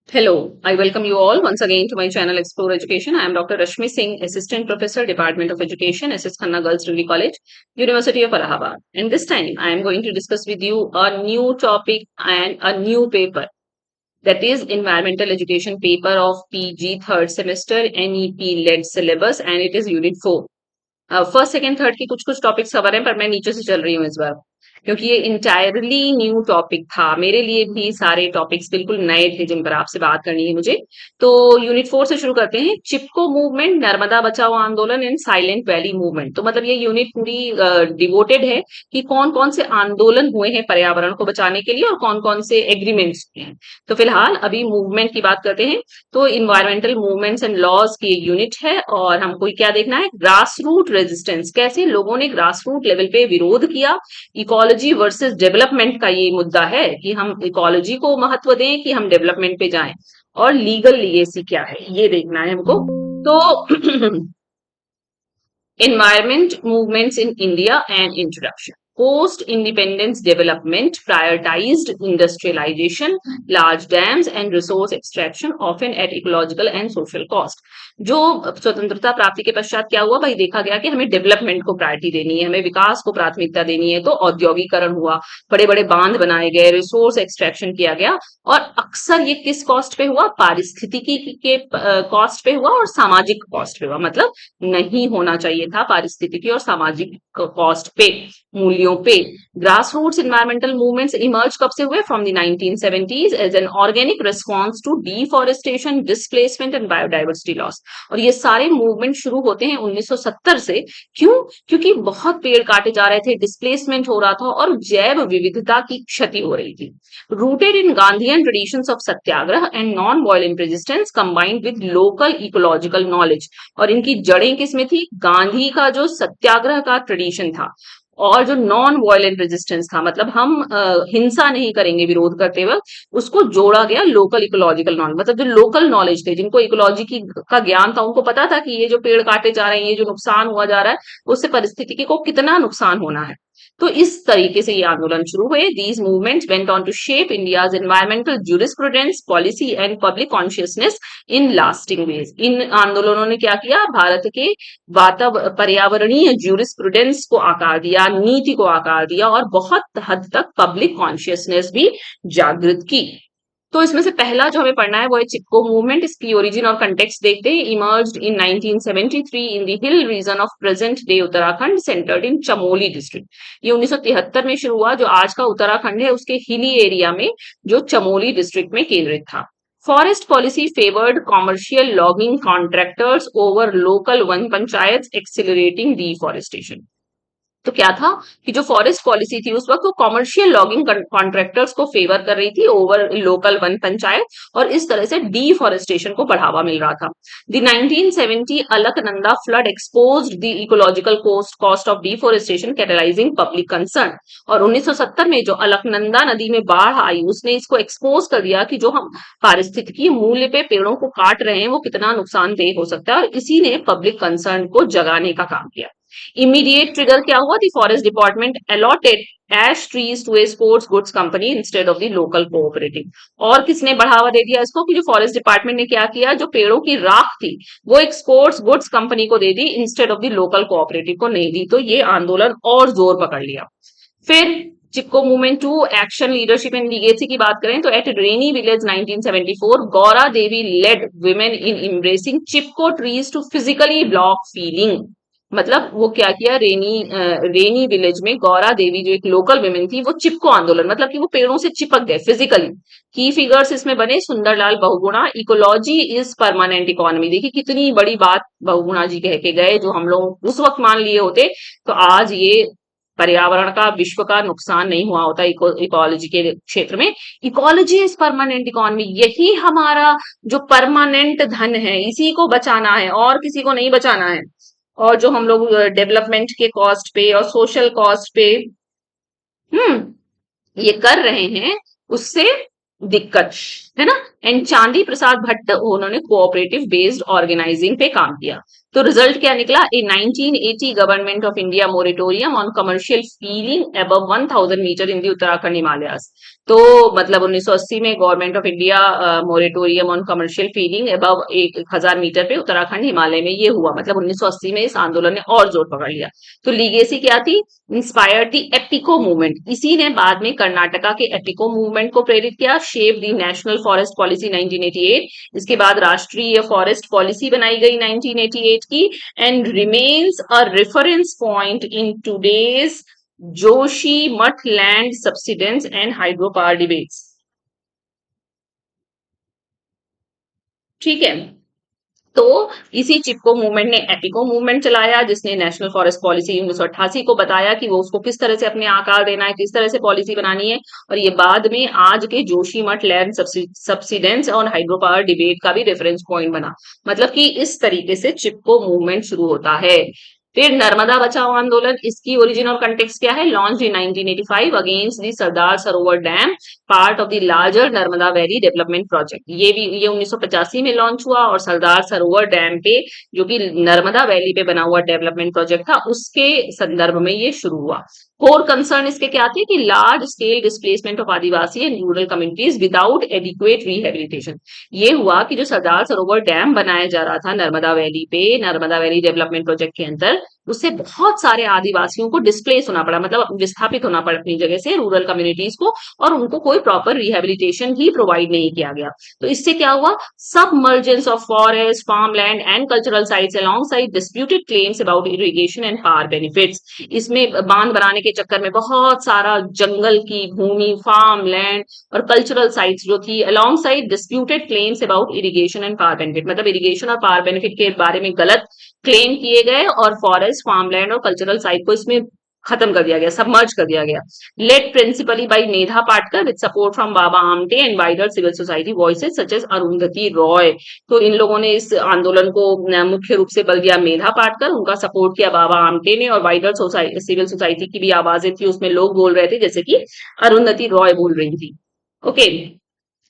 Hello, I welcome you all once again to my channel Explore Education. I am Dr. Rashmi Singh, Assistant Professor, Department of Education, SS Khanna Girls Degree College, University of Allahabad. And this time I am going to discuss with you a new topic and a new paper, that is Environmental Education paper of PG third semester NEP led syllabus, and it is Unit 4. First second third की कुछ कुछ topics cover हैं, पर मैं नीचे से चल रही हूँ इस बार, क्योंकि ये इंटायरली न्यू टॉपिक था मेरे लिए भी। सारे टॉपिक्स बिल्कुल नए थे जिन पर आपसे बात करनी है मुझे। तो यूनिट 4 से शुरू करते हैं। चिपको मूवमेंट, नर्मदा बचाओ आंदोलन एंड साइलेंट वैली मूवमेंट। तो मतलब ये यूनिट पूरी डिवोटेड है कि कौन कौन से आंदोलन हुए हैं पर्यावरण को बचाने के लिए और कौन कौन से एग्रीमेंट्स हुए हैं। तो फिलहाल अभी मूवमेंट की बात करते हैं। तो इन्वायरमेंटल मूवमेंट्स एंड लॉज की यूनिट है और हमको क्या देखना है, ग्रास रूट रेजिस्टेंस, कैसे लोगों ने ग्रास रूट लेवल पे विरोध किया। इकोलॉजी वर्सेस डेवलपमेंट का ये मुद्दा है कि हम इकोलॉजी को महत्व दें कि हम डेवलपमेंट पे जाएं, और लीगल लीगेसी क्या है ये देखना है हमको। तो environment movements in India and introduction. Post-independence development prioritized industrialization, large dams and resource extraction, often at ecological and social cost. जो स्वतंत्रता प्राप्ति के पश्चात क्या हुआ भाई, देखा गया कि हमें डेवलपमेंट को प्रायोरिटी देनी है, हमें विकास को प्राथमिकता देनी है। तो औद्योगिकरण हुआ, बड़े बड़े बांध बनाए गए, रिसोर्स एक्सट्रैक्शन किया गया, और अक्सर ये किस कॉस्ट पे हुआ, पारिस्थितिकी के कॉस्ट पे हुआ और सामाजिक कॉस्ट पे हुआ। मतलब नहीं होना चाहिए था पारिस्थितिकी और सामाजिक कॉस्ट पे, मूल्यों पे। Grass roots environmental movements emerge कब से हुए, from the 1970s as an organic response to deforestation, displacement and biodiversity loss. और ये सारे मूवमेंट शुरू होते हैं 1970 से। क्यों? क्योंकि बहुत पेड़ काटे जा रहे थे, डिस्प्लेसमेंट हो रहा था और जैव विविधता की क्षति हो रही थी। Rooted in Gandhian traditions of Satyagraha and non violent resistance combined with local ecological knowledge. और इनकी जड़ें किसमें थी, गांधी का जो सत्याग्रह का ट्रेडिशन था और जो नॉन वायलेंट रेजिस्टेंस था, मतलब हम हिंसा नहीं करेंगे विरोध करते वक्त, उसको जोड़ा गया लोकल इकोलॉजिकल नॉलेज। मतलब जो लोकल नॉलेज थे, जिनको इकोलॉजी की का ज्ञान था, उनको पता था कि ये जो पेड़ काटे जा रहे हैं, ये जो नुकसान हुआ जा रहा है, उससे परिस्थितिकी को कितना नुकसान होना है। तो इस तरीके से ये आंदोलन शुरू हुए। These movements went on to shape India's environmental jurisprudence, policy and public consciousness in lasting ways. इन आंदोलनों ने क्या किया, भारत के पर्यावरणीय जूरिस्प्रूडेंस को आकार दिया, नीति को आकार दिया, और बहुत हद तक पब्लिक कॉन्शियसनेस भी जागृत की। तो इसमें से पहला जो हमें पढ़ना है वो है चिपको मूवमेंट। इसकी ओरिजिन और कंटेक्स्ट देखते हैं। Emerged in 1973 in the hill region of present day Uttarakhand, centred in Chamoli district. ये 1973 में शुरू हुआ। जो आज का उत्तराखंड है उसके हिली एरिया में, जो चमोली डिस्ट्रिक्ट में केंद्रित था। Forest policy favoured commercial logging contractors over local one panchayat, accelerating deforestation. तो क्या था कि जो फॉरेस्ट पॉलिसी थी उस वक्त, वो कॉमर्शियल लॉगिंग कॉन्ट्रैक्टर्स को फेवर कर रही थी ओवर लोकल वन पंचायत, और इस तरह से डिफॉरेस्टेशन को बढ़ावा मिल रहा था। The 1970 Alaknanda flood exposed the ecological cost of deforestation, catalysing public concern. और 1970 में जो अलकनंदा नदी में बाढ़ आई, उसने इसको एक्सपोज कर दिया कि जो हम पारिस्थितिकी मूल्य पे पेड़ों को काट रहे हैं वो कितना नुकसानदेह हो सकता है, और इसी ने पब्लिक कंसर्न को जगाने का काम किया। इमीडिएट ट्रिगर क्या हुआ, the forest department allotted ash trees to a sports goods company instead of the local cooperative. और किसने बढ़ावा दे दिया इसको, कि जो फॉरेस्ट डिपार्टमेंट ने क्या किया, जो पेड़ों की राख थी वो एक स्पोर्ट्स गुड्स कंपनी को दे दी, instead of the local cooperative को नहीं दी। तो ये आंदोलन और जोर पकड़ लिया। फिर Chipko movement to action leadership and legacy की बात करें तो at Reni village 1974 Gaura Devi led women in embracing Chipko trees to physically block felling. मतलब वो क्या किया, रेनी विलेज में गौरा देवी जो एक लोकल वुमेन थी, वो चिपको आंदोलन, मतलब कि वो पेड़ों से चिपक गए फिजिकली। की फिगर्स इसमें बने Sunderlal Bahuguna, ecology is permanent economy. देखिए कितनी बड़ी बात बहुगुणा जी कह के गए, जो हम लोग उस वक्त मान लिए होते तो आज ये पर्यावरण का, विश्व का नुकसान नहीं हुआ होता इकोलॉजी के क्षेत्र में। इकोलॉजी इज परमानेंट इकोनॉमी, यही हमारा जो परमानेंट धन है, इसी को बचाना है और किसी को नहीं बचाना है। और जो हम लोग डेवलपमेंट के कॉस्ट पे और सोशल कॉस्ट पे ये कर रहे हैं, उससे दिक्कत है ना। एंड चांदी प्रसाद भट्ट, उन्होंने कोऑपरेटिव बेस्ड ऑर्गेनाइजिंग पे काम किया। तो रिजल्ट क्या निकला? A 1980 government of India moratorium on commercial felling above 1000 meter in the Uttarakhand Himalayas. तो मतलब 1980 में government of India moratorium on commercial felling above 1000 meter पे उत्तराखंड हिमालय में ये हुआ। मतलब 1980 में इस आंदोलन ने और जोर पकड़ लिया। तो लीगेसी क्या थी? इंस्पायर्ड दी एपिको मूवमेंट। इसी ने बाद में कर्नाटका के एपिको मूवमेंट को प्रेरित किया। शेप दी नेशनल फॉरेस्ट पॉलिसी 1988। इसके बाद राष्ट्रीय फॉरेस्ट पॉलिसी बनाई गई 1988 की, and remains a reference point in today's Joshimath land subsidence and hydro power debates. ठीक है, तो इसी चिपको मूवमेंट ने एपिको मूवमेंट चलाया, जिसने नेशनल फॉरेस्ट पॉलिसी 1988 को बताया कि वो उसको किस तरह से अपने आकार देना है, किस तरह से पॉलिसी बनानी है। और ये बाद में आज के जोशीमठ लैंड सब्सिडेंस और हाइड्रो पावर डिबेट का भी रेफरेंस पॉइंट बना। मतलब कि इस तरीके से चिपको मूवमेंट शुरू होता है। फिर नर्मदा बचाओ आंदोलन, इसकी ओरिजिन और कंटेक्स्ट क्या है? Launch in 1985 against the Sardar Sarovar dam, part of the larger Narmada valley development project. ये 1985 में लॉन्च हुआ और सरदार सरोवर डैम पे, जो कि नर्मदा वैली पे बना हुआ डेवलपमेंट प्रोजेक्ट था, उसके संदर्भ में ये शुरू हुआ। कोर कंसर्न इसके क्या थे? कि large scale displacement of Adivasi and rural communities without adequate rehabilitation. ये हुआ कि जो सरदार सरोवर डैम बनाया जा रहा था नर्मदा वैली पे, नर्मदा वैली डेवलपमेंट प्रोजेक्ट के अंदर, उससे बहुत सारे आदिवासियों को डिस्प्लेस होना पड़ा, मतलब विस्थापित होना पड़ा अपनी जगह से, रूरल कम्युनिटीज को, और उनको कोई प्रॉपर रिहेबिलिटेशन ही प्रोवाइड नहीं किया गया। तो इससे क्या हुआ? Submergence of forest, farm land and cultural sites alongside disputed claims about irrigation and power benefits. इसमें बांध बनाने के चक्कर में बहुत सारा जंगल की भूमि, फार्म लैंड और कल्चरल साइट्स जो थी, along side disputed claims about irrigation and power benefit, मतलब इरिगेशन और पावर बेनिफिट के बारे में गलत क्लेम किए गए, और फॉरेस्ट, फार्मलैंड और कल्चरल साइट को इसमें खत्म कर दिया गया, सबमर्ज कर दिया गया। Led principally by Medha Patkar with support from Baba Amte and wider civil society voices such as Arundhati Roy. तो इन लोगों ने इस आंदोलन को मुख्य रूप से बल दिया मेधा पाटकर, उनका सपोर्ट किया बाबा आमटे ने, और वाइडर सोसाइटी, सिविल सोसाइटी की भी आवाजें थी उसमें, लोग बोल रहे थे, जैसे कि अरुंधति रॉय बोल रही थी। Okay,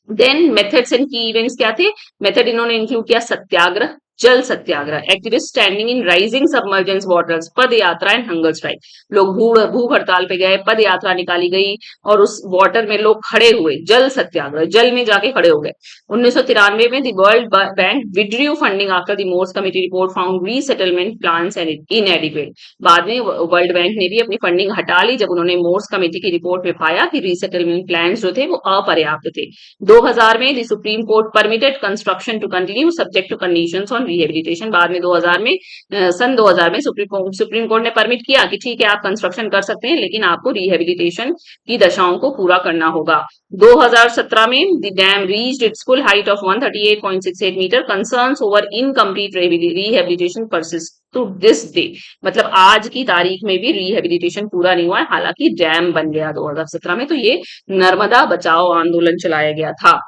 then methods and key events क्या थे? मेथड इन्होंने इंक्लूड किया satyagraha, jal satyagraha, activist standing in rising submergence waters, pad yatra and hunger strike. लोग भूख हड़ताल पे गए, पद यात्रा निकाली गई, और उस वाटर में लोग खड़े हुए, जल सत्याग्रह, जल में जाके खड़े हो गए। 1993 में the world Bank withdrew funding after the Morse committee report found resettlement plans and inadequate. बाद में वर्ल्ड बैंक ने भी अपनी फंडिंग हटा ली जब उन्होंने मोर्स कमेटी की रिपोर्ट में पाया कि रीसेटलमेंट प्लान जो थे वो अपर्याप्त थे। 2000 में the Supreme Court permitted construction to continue subject to conditions on rehabilitation. बाद में 2000 में सन 2000 में सुप्रीम कोर्ट ने परमिट किया कि ठीक है आप कंस्ट्रक्शन कर सकते हैं, लेकिन आपको रिहेबिलिटेशन की दशाओं को पूरा करना होगा। 2017 में the dam reached its full height of 138.68 metres. Concerns over incomplete rehabilitation persist to this day. मतलब आज की तारीख में भी रिहेबिलिटेशन पूरा नहीं हुआ है, हालांकि डैम बन गया 2017 में। तो ये नर्मदा बचाओ आंदोलन चलाया गया था।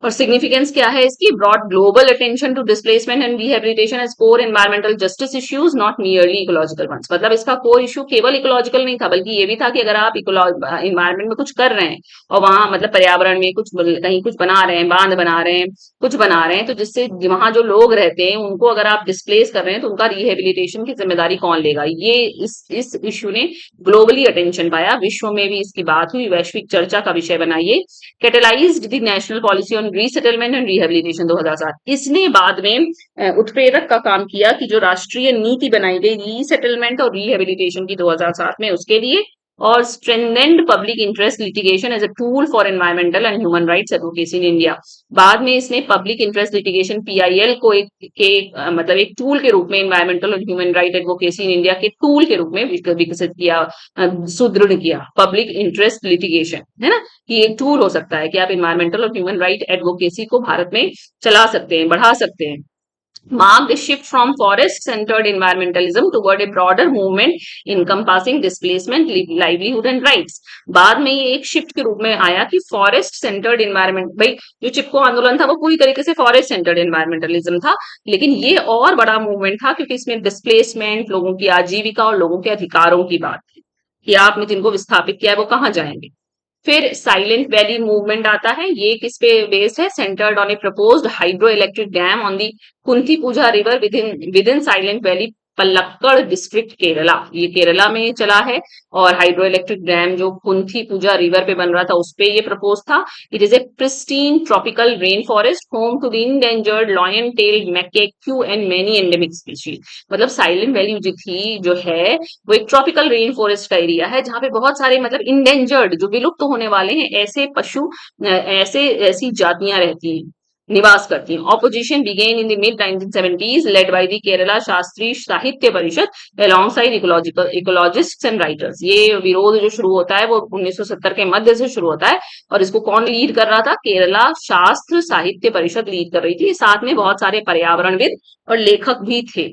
और सिग्निफिकेंस क्या है इसकी? Broad global attention to displacement and rehabilitation as core environmental justice issues, not merely ecological ones. मतलब इसका कोर इशू केवल इकोलॉजिकल नहीं था, बल्कि ये भी था कि अगर आप इन्वायरमेंट में कुछ कर रहे हैं और वहां मतलब पर्यावरण में कुछ कहीं कुछ बना रहे हैं, बांध बना रहे हैं, कुछ बना रहे हैं, तो जिससे वहां जो लोग रहते हैं उनको अगर आप डिस्प्लेस कर रहे हैं तो उनका रिहेबिलिटेशन की जिम्मेदारी कौन लेगा? ये इस इश्यू ने ग्लोबली अटेंशन पाया, विश्व में भी इसकी बात हुई, वैश्विक चर्चा का विषय बना ये। Catalysed the national policy on resettlement and rehabilitation 2007। इसने बाद में उत्प्रेरक का काम किया कि जो राष्ट्रीय नीति बनाई गई रीसेटलमेंट और रिहेबिलिटेशन की 2007 में, उसके लिए, और strengthened public interest litigation as a tool for environmental and human rights advocacy in India. बाद में इसने पब्लिक इंटरेस्ट लिटिगेशन पीआईएल को मतलब एक टूल के रूप में, एनवायरमेंटल और human right advocacy in India के टूल के रूप में विकसित किया, सुदृढ़ किया। पब्लिक इंटरेस्ट लिटिगेशन है ना, कि एक टूल हो सकता है कि आप एनवायरमेंटल और ह्यूमन राइट एडवोकेसी को भारत में चला सकते हैं, बढ़ा सकते हैं। marked a shift from forest-centered environmentalism toward a broader movement encompassing displacement, livelihood and rights। बाद में ये एक शिफ्ट के रूप में आया कि फॉरेस्ट सेंटर्ड एनवायरमेंट, भाई जो चिपको आंदोलन था वो पूरी तरीके से फॉरेस्ट सेंटर्ड एनवायरमेंटलिज्म था, लेकिन ये और बड़ा मूवमेंट था क्योंकि इसमें डिस्प्लेसमेंट, लोगों की आजीविका और लोगों के अधिकारों की बात थी कि आपने जिनको विस्थापित किया है वो कहाँ जाएंगे। फिर साइलेंट वैली मूवमेंट आता है। ये किस पे बेस्ड है? Centred on a proposed hydro electric dam on the Kunthipuzha river within Silent Valley Palakkad district Kerala. ये केरला में चला है और हाइड्रो इलेक्ट्रिक डैम जो कुंती पूजा रिवर पे बन रहा था उस पे ये प्रपोज था। It is a pristine tropical rain forest home to the endangered lion tailed macaque and many endemic species. मतलब साइलेंट वैली जो थी जो है वो एक ट्रॉपिकल रेन फॉरेस्ट का एरिया है जहाँ पे बहुत सारे मतलब इंडेंजर्ड जो विलुप्त होने वाले हैं ऐसे पशु ऐसे ऐसी जातियां रहती हैं, निवास करती हैं। Opposition began in the mid 1970s led by the Kerala Sastra Sahitya Parishad alongside ecological ecologists and writers. ये विरोध जो शुरू होता है वो 1970 के मध्य से शुरू होता है और इसको कौन लीड कर रहा था? केरला शास्त्र साहित्य परिषद लीड कर रही थी। साथ में बहुत सारे पर्यावरणविद और लेखक भी थे।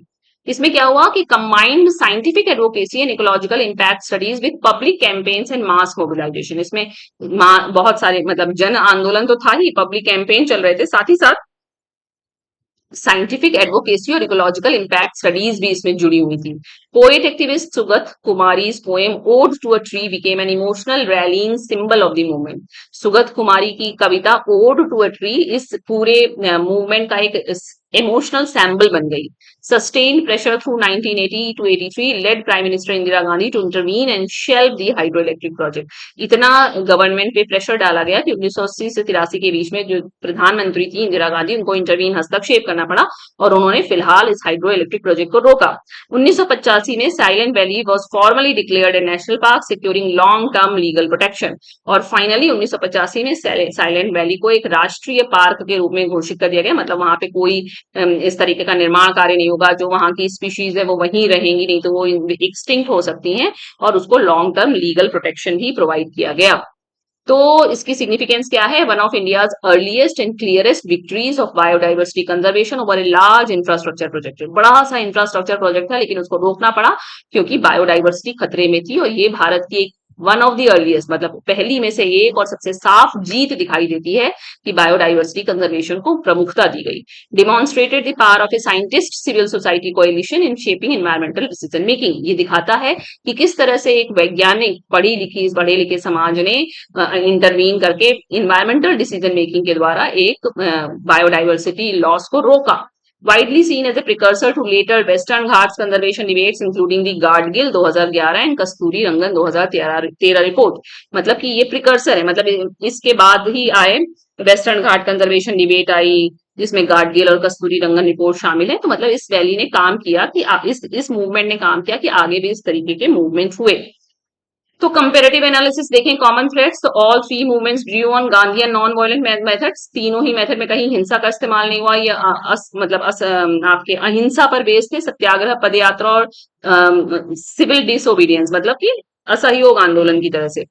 इसमें क्या हुआ कि combined scientific advocacy and ecological impact studies with public campaigns and mass mobilisation. इसमें बहुत सारे मतलब जन आंदोलन तो था ही, पब्लिक कैंपेन चल रहे थे, साथ ही साथ साइंटिफिक एडवोकेसी और इकोलॉजिकल इम्पैक्ट स्टडीज भी इसमें जुड़ी हुई थी। Poet activist Sugatha Kumari's poem Ode to a Tree became an emotional rallying symbol of the movement। Sugatha Kumari की कविता Ode to a Tree इस पूरे मूवमेंट का एक इमोशनल सैम्बल बन गई। Sustained pressure through 1980 to 83 led Prime Minister Indira Gandhi to intervene and shelve the hydroelectric project। इतना government पे प्रेशर डाला गया कि 1980 से 83 के बीच में जो प्रधानमंत्री थी इंदिरा गांधी उनको इंटरवीन हस्तक्षेप करना पड़ा और उन्होंने फिलहाल इस हाइड्रो इलेक्ट्रिक प्रोजेक्ट को रोका। 1985 में silent Valley was formally declared A national park securing long term legal protection और फाइनली 1985 में साइलेंट वैली को एक राष्ट्रीय पार्क के रूप में घोषित कर दिया गया। मतलब वहां पे कोई इस तरीके का निर्माण कार्य नहीं होगा, जो वहां की स्पीशीज है वो वहीं रहेंगी, नहीं तो वो एक्सटिंक्ट हो सकती हैं और उसको लॉन्ग टर्म लीगल प्रोटेक्शन भी प्रोवाइड किया गया। तो इसकी सिग्निफिकेंस क्या है? One of India's earliest and clearest victories of biodiversity conservation over a large infrastructure project. बड़ा सा इंफ्रास्ट्रक्चर प्रोजेक्ट था लेकिन उसको रोकना पड़ा क्योंकि बायोडाइवर्सिटी खतरे में थी और ये भारत की एक वन ऑफ द अर्लीस्ट मतलब पहली में से एक और सबसे साफ जीत दिखाई देती है कि बायोडाइवर्सिटी कंजर्वेशन को प्रमुखता दी गई। Demonstrated the power of a scientist civil society coalition in shaping environmental decision making. ये दिखाता है कि किस तरह से एक वैज्ञानिक पढ़े लिखे समाज ने इंटरवीन करके इन्वायरमेंटल डिसीजन मेकिंग के द्वारा एक बायोडाइवर्सिटी लॉस को रोका। Widely seen as a precursor to later Western Ghats conservation debates, including the Gadgil 2011 and Kasturi Rangan 2013 report. मतलब कि ये प्रिकर्सर है, मतलब इसके बाद ही आए western Ghat conservation debate I जिसमें गाडगिल और कस्तूरी रंगन रिपोर्ट शामिल है। तो मतलब इस वैली ने काम किया कि इस मूवमेंट ने काम किया कि आगे भी इस तरीके के मूवमेंट हुए। तो कंपेरेटिव एनालिसिस देखें कॉमन थ्रेड्स, तो all three movements Drew on Gandhian non violent methods. तीनों ही मेथड में कहीं हिंसा का इस्तेमाल नहीं हुआ, या आपके अहिंसा पर बेस्ड थे। सत्याग्रह, पदयात्रा और सिविल डिसोबीडियंस मतलब कि असहयोग आंदोलन की तरह से।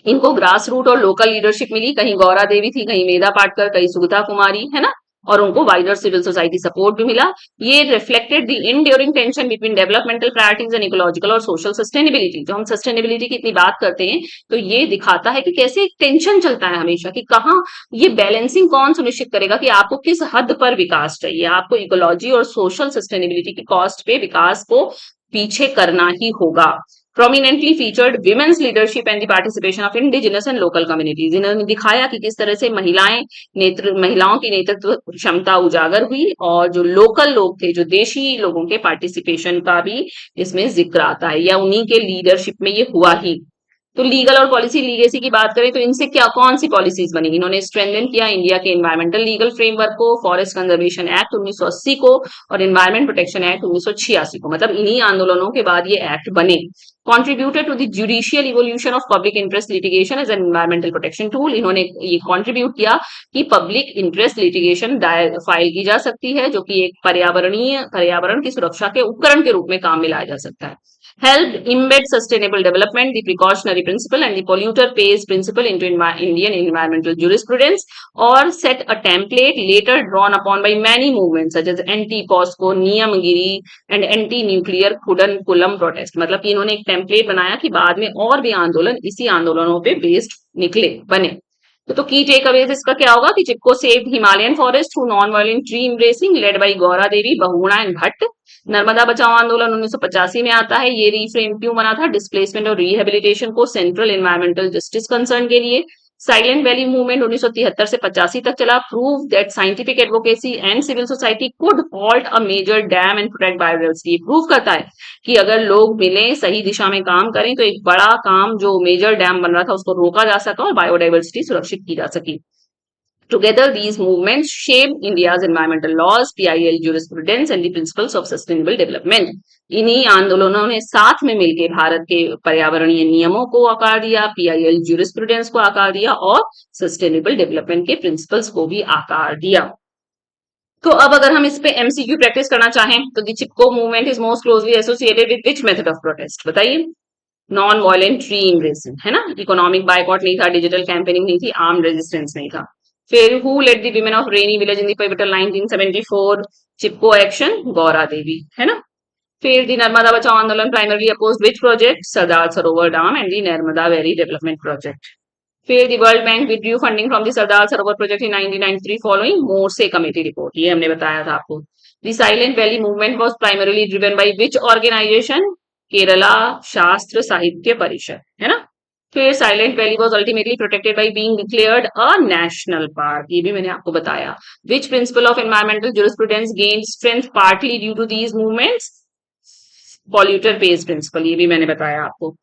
इनको ग्रास रूट और लोकल लीडरशिप मिली, कहीं गौरा देवी थी, कहीं मेधा पाटकर, कहीं सुगता कुमारी, है ना, और उनको वाइडर सिविल सोसाइटी सपोर्ट भी मिला। ये reflected the enduring tension between developmental priorities and ecological और सोशल सस्टेनेबिलिटी। जो हम सस्टेनेबिलिटी की इतनी बात करते हैं तो ये दिखाता है कि कैसे एक टेंशन चलता है हमेशा कि कहाँ ये बैलेंसिंग कौन सुनिश्चित करेगा कि आपको किस हद पर विकास चाहिए। आपको इकोलॉजी और सोशल सस्टेनेबिलिटी की कॉस्ट पे विकास को पीछे करना ही होगा। prominently featured women's leadership and the participation of indigenous and local communities। इन्होंने दिखाया कि किस तरह से महिलाओं की नेतृत्व क्षमता उजागर हुई और जो लोकल लोग थे, जो देशी लोगों के पार्टिसिपेशन का भी इसमें जिक्र आता है, या उन्हीं के लीडरशिप में ये हुआ ही। तो लीगल और पॉलिसी लीगेसी की बात करें तो इनसे क्या कौन सी पॉलिसीज बनी? इन्होंने स्ट्रेंथन किया इंडिया के एनवायरमेंटल लीगल फ्रेमवर्क को, फॉरेस्ट कंजर्वेशन एक्ट 1980 को और एनवायरमेंट प्रोटेक्शन एक्ट 1986 को। मतलब इन्हीं आंदोलनों के बाद ये एक्ट बने। contributed to the judicial evolution of public interest litigation as an environmental protection tool। इन्होंने ये कंट्रीब्यूट किया कि पब्लिक इंटरेस्ट लिटिगेशन फाइल की जा सकती है जो कि एक पर्यावरण की सुरक्षा के उपकरण के रूप में काम में लाया जा सकता है। helped embed sustainable development, the precautionary principle and the polluter pays principle into Indian environmental jurisprudence, or set a template later drawn upon by many movements such as anti-POSCO, Niyamgiri and anti-nuclear Kudankulam protest। मतलब कि इन्होंने एक template बनाया कि बाद में और भी आंदोलन इसी आंदोलनों पे बेस्ड निकले बने। तो की टेक अवेज इसका क्या होगा कि Chipko saved Himalayan forest through non violent tree embracing led by Gaura Devi, Bahuguna and Bhatt. Narmada Bachao Andolan 1985 में आता है। ये रीफ्रेम क्यों बना था? डिस्प्लेसमेंट और रिहेबिलिटेशन को सेंट्रल एनवायरमेंटल जस्टिस कंसर्न के लिए। साइलेंट वैली मूवमेंट 1973 से 85 तक चला। Prove that scientific advocacy and civil society could halt a major dam and protect biodiversity. Prove करता है कि अगर लोग मिले, सही दिशा में काम करें तो एक बड़ा काम जो मेजर डैम बन रहा था उसको रोका जा सका और बायोडायवर्सिटी सुरक्षित की जा सकी। Together, these movements shaped India's environmental laws, PIL jurisprudence, and the principles of sustainable development. इन्हीं आंदोलनों ने साथ में मिलकर भारत के पर्यावरणीय नियमों को आकार दिया, PIL jurisprudence को आकार दिया और सस्टेनेबल डेवलपमेंट के प्रिंसिपल्स को भी आकार दिया। तो अब अगर हम इस पे एमसीक्यू प्रैक्टिस करना चाहें तो the Chipko movement is most closely associated with which method of protest? बताइए। नॉन वायलेंट रीइम्ब्रेसिंग, है ना? इकोनॉमिक बायकॉट नहीं था, डिजिटल कैंपेनिंग नहीं थी, आर्म रेजिस्टेंस नहीं था। फिर who led the women of Reni village in the pivotal 1974 Chipko action? Gaura Devi, है ना? फिर the Narmada Bachao Andolan primarily opposed which project? Sardar Sarovar dam and the Narmada valley development project. फिर the world bank withdrew funding from the Sardar Sarovar project in 1993 following Morse committee report. ये हमने बताया था आपको। The silent valley movement was primarily driven by which organisation? Kerala Sastra Sahitya Parishad, है ना? फिर Silent Valley was ultimately protected by being declared a national park. ये भी मैंने आपको बताया। Which principle of environmental jurisprudence gained strength partly due to these movements? Polluter pays principle, ये भी मैंने बताया आपको।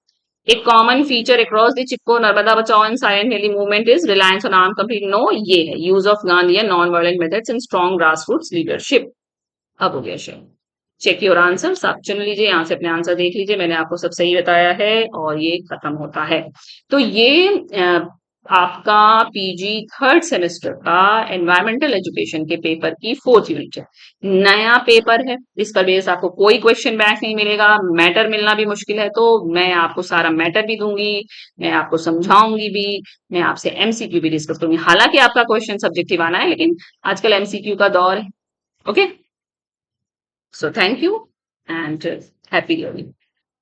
A common feature across the Chipko, Narmada Bachao and Silent Valley movement is reliance on armed conflict. No, ये है use of Gandhian non-violent methods and strong grassroots leadership. अब हो गया शेयर। चेक योर आंसर्स, आप चुन लीजिए, यहाँ से अपने आंसर देख लीजिए, मैंने आपको सब सही बताया है और ये खत्म होता है। तो ये आपका पीजी थर्ड सेमेस्टर का एनवायरमेंटल एजुकेशन के पेपर की 4th यूनिट है। नया पेपर है, इस पर बेस आपको कोई क्वेश्चन बैंक नहीं मिलेगा, मैटर मिलना भी मुश्किल है, तो मैं आपको सारा मैटर भी दूंगी, मैं आपको समझाऊंगी भी, मैं आपसे एमसीक्यू भी डिस्कस करूंगी। हालांकि आपका क्वेश्चन सब्जेक्टिव आना है, लेकिन आजकल एमसीक्यू का दौर है। Okay, so thank you and happy learning.